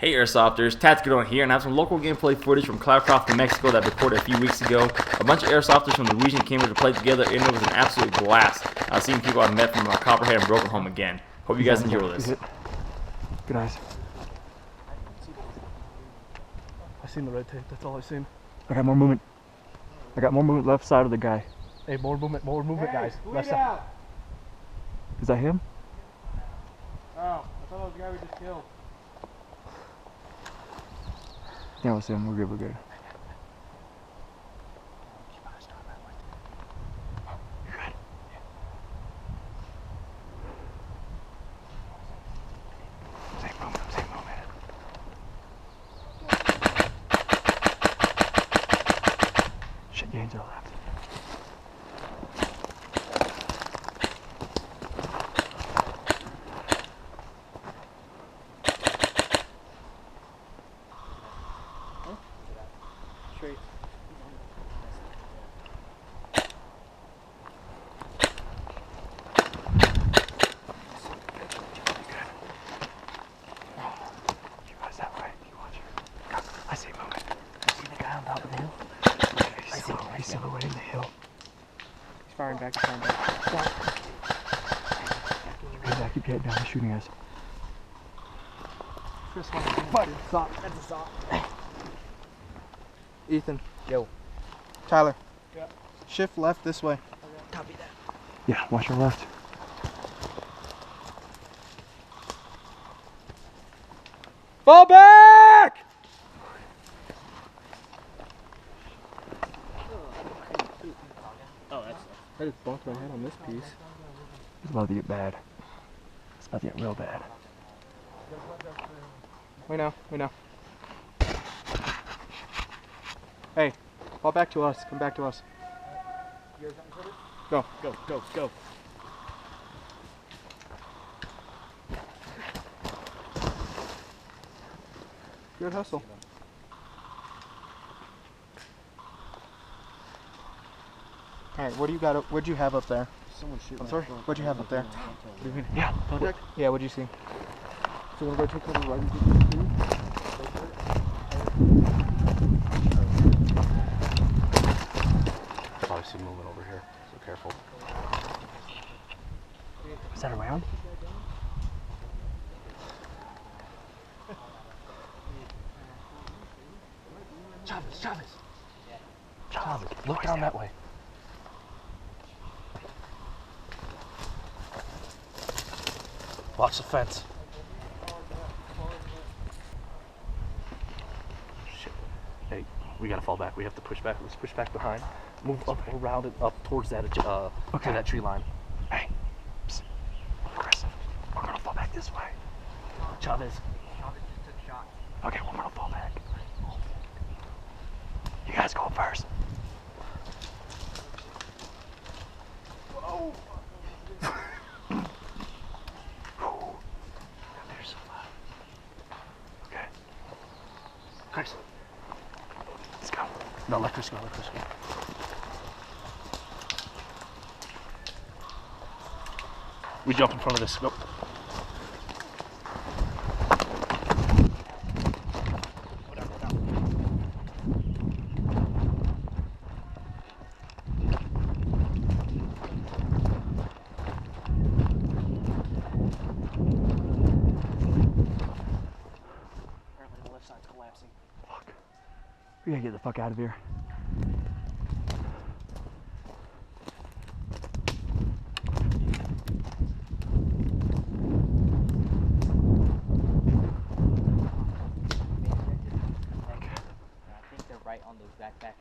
Hey Airsofters, Tactical here, and I have some local gameplay footage from Cloudcroft in Mexico that I recorded a few weeks ago. A bunch of Airsofters from the region came here to play together, and it was an absolute blast. Seeing people I've met from Copperhead and Broken Home again. Hope you guys enjoy this. Good eyes. I seen the red tape, that's all I seen. I got more movement. I got more movement left side of the guy. Hey, more movement, guys. Left side. Is that him? Oh, I thought that was the guy we just killed. Yeah, we'll see him. We're good, we're good. You're good. Same movement, same movement. Shit, gains to the left. Straight. I see movement. I see the guy on top of the hill. He's silhouetting the hill. He's firing back, Stop. Yeah, keep your head down. He's shooting us. Chris, what? Stop. That's a stop. Ethan. Yo. Tyler. Yeah. Shift left this way. Copy that. Yeah, watch your left. Fall back! I just bumped my head on this piece. It's about to get bad. It's about to get real bad. We know. Hey, fall back to us. Come back to us. Go. Good hustle. Alright, what do you got? What'd you have up there? Someone shoot. I'm sorry? What'd you have up there? What do you mean? Yeah. Contact? Yeah, what'd you see? So we're going to go take cover right into the tree. Probably see movement over here, so careful. Is that around? Chavez, look down that way. Watch the fence. Shit. Hey, we gotta fall back. We have to push back. Let's push back behind. Move up around it, up towards that to that tree line. Hey. Psst. Aggressive. We're gonna fall back this way. Chavez. Okay, we're gonna fall back. You guys go first. They're so loud. Okay. Chris. Let's go. No, let Chris go. We jump in front of this. Go. We gotta get the fuck out of here. I think they're right on those backpacks.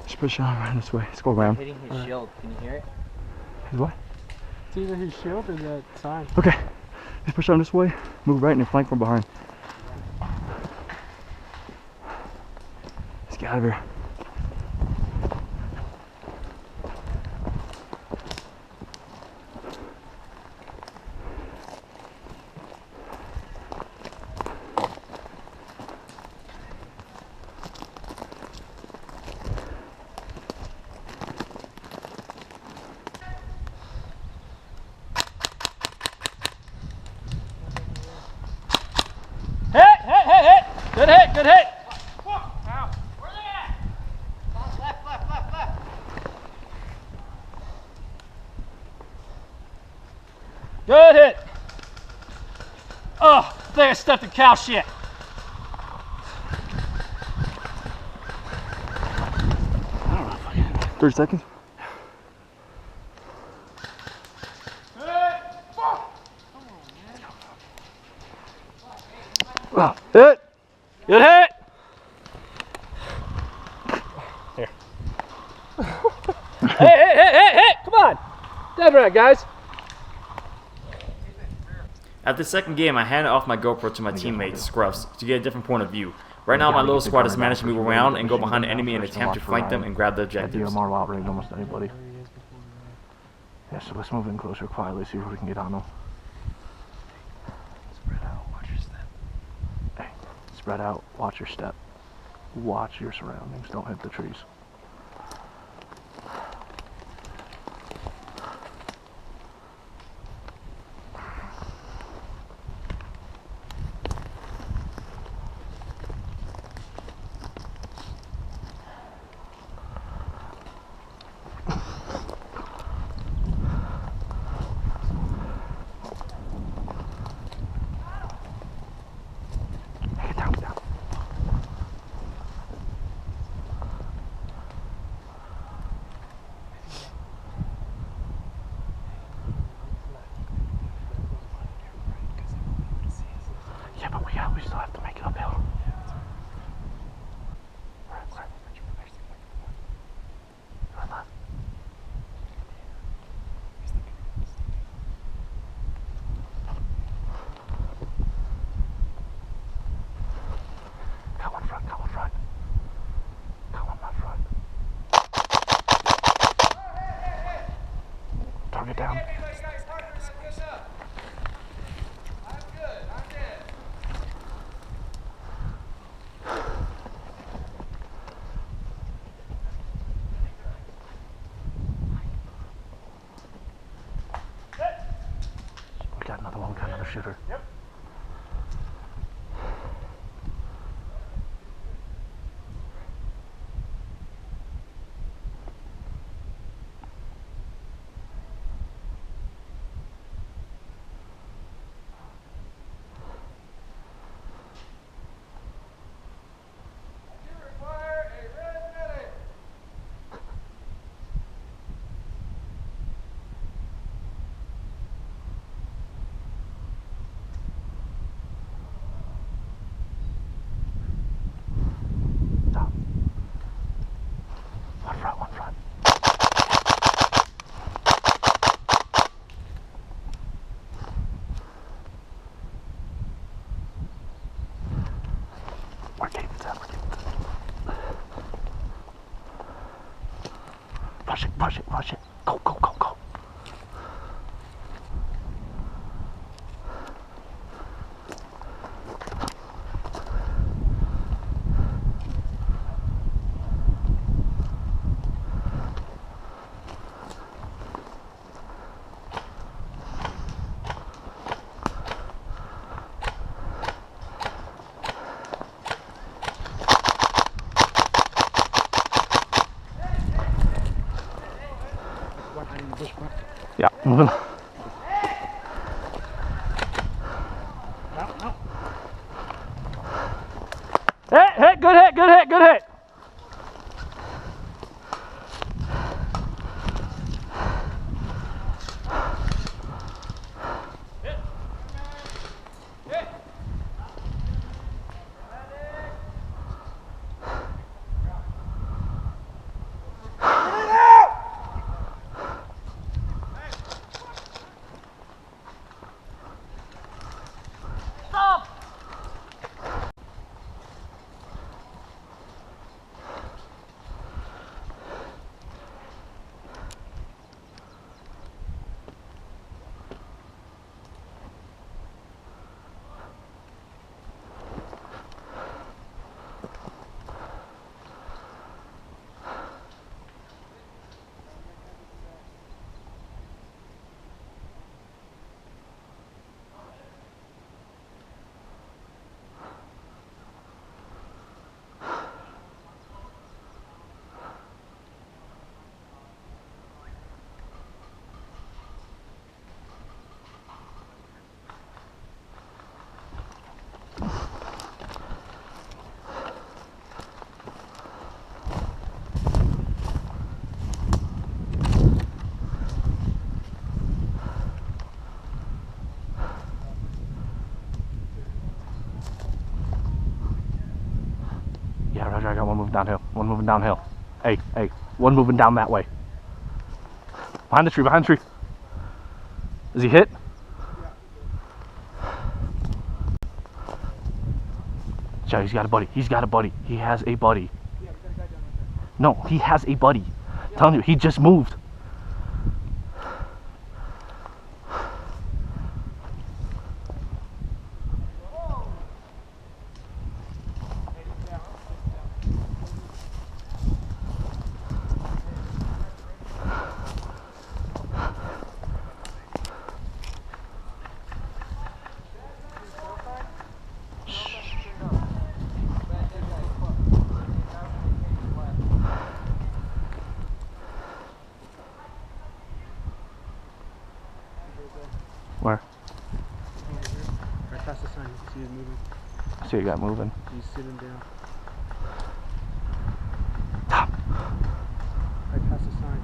Just push on around this way. Let's go around. Hitting his shield. Can you hear it? His what? It's either his shield or that sign. Okay. Just push on this way. Move right and flank from behind. Let's get out of here. Good hit. Oh, I think I stepped in cow shit. I don't know if I can. 30 seconds. Hit. Good hit. Here. Hey, come on. Dead right, guys. At the second game, I handed off my GoPro to my teammate, Scruffs, to get a different point of view. Right now, my little squad has managed to move around and go behind the enemy in an attempt to flank them and grab the objectives. DMR outrigged almost anybody. Yeah, so let's move in closer quietly, see if we can get on them. Spread out, watch your step. Hey, spread out, watch your step. Watch your surroundings, don't hit the trees. Yeah, but we still have to make it uphill. Right. Left. Got one front. Got one left front. Target down. We got another one, we got another shooter. Yep. One front. Where David's at? Rush it. Go. Yeah, moving. Hit, good hit. one moving downhill. One moving downhill. Hey, hey, one moving down that way. Behind the tree, behind the tree. Is he hit? Joe, he's got a buddy. He's got a buddy. He has a buddy. No, he has a buddy. I'm telling you, he just moved. Where? Right past the sign, you can see it moving. I see a guy moving. He's sitting down. Stop. Right past the sign.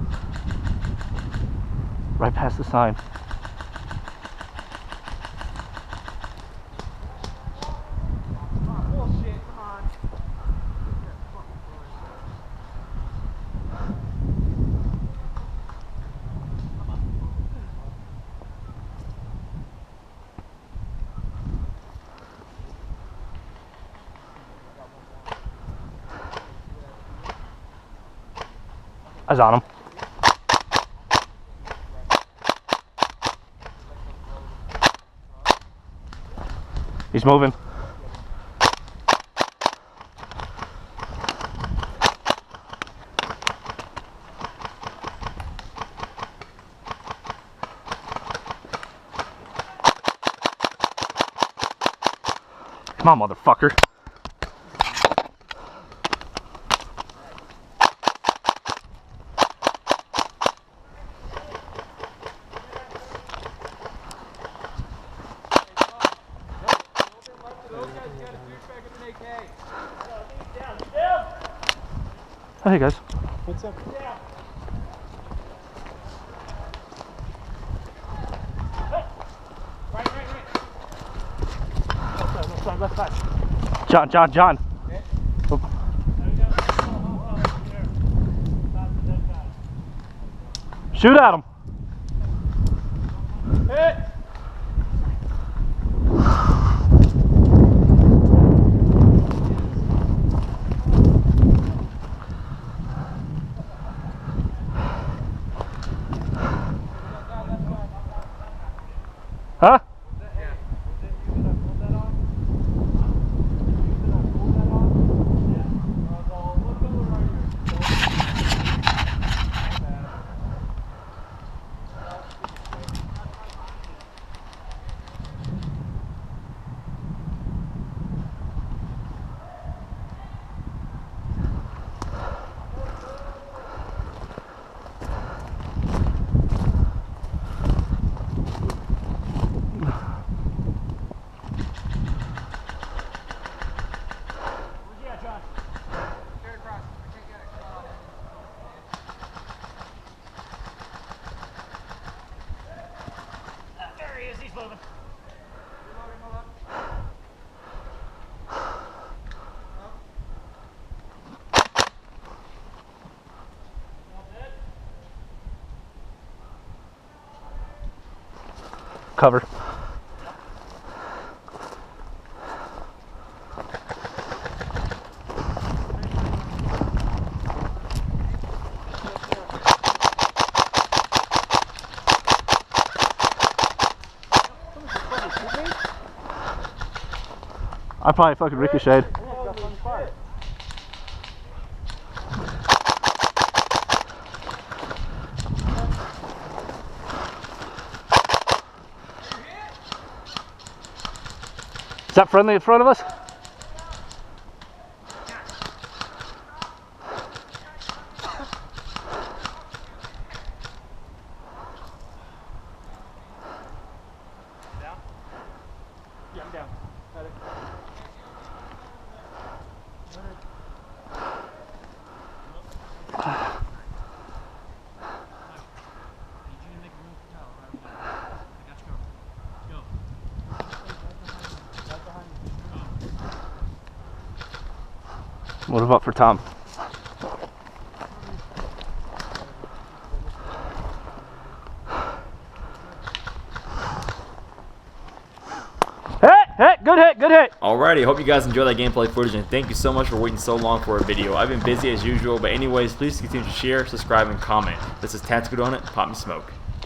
Right past the sign. Eyes on him. He's moving. Come on, motherfucker. Oh, hey guys. What's up? Left side. John. Oh. Shoot at him. Hit! Huh? Cover. I probably fucking ricocheted. Is that friendly in front of us? Yeah, I'm down. Got it. What about for Tom? Good hit, good hit. Alrighty, hope you guys enjoyed that gameplay footage, and thank you so much for waiting so long for a video. I've been busy as usual, but anyways, please continue to share, subscribe, and comment. This is Tactical Donut. Pop me smoke.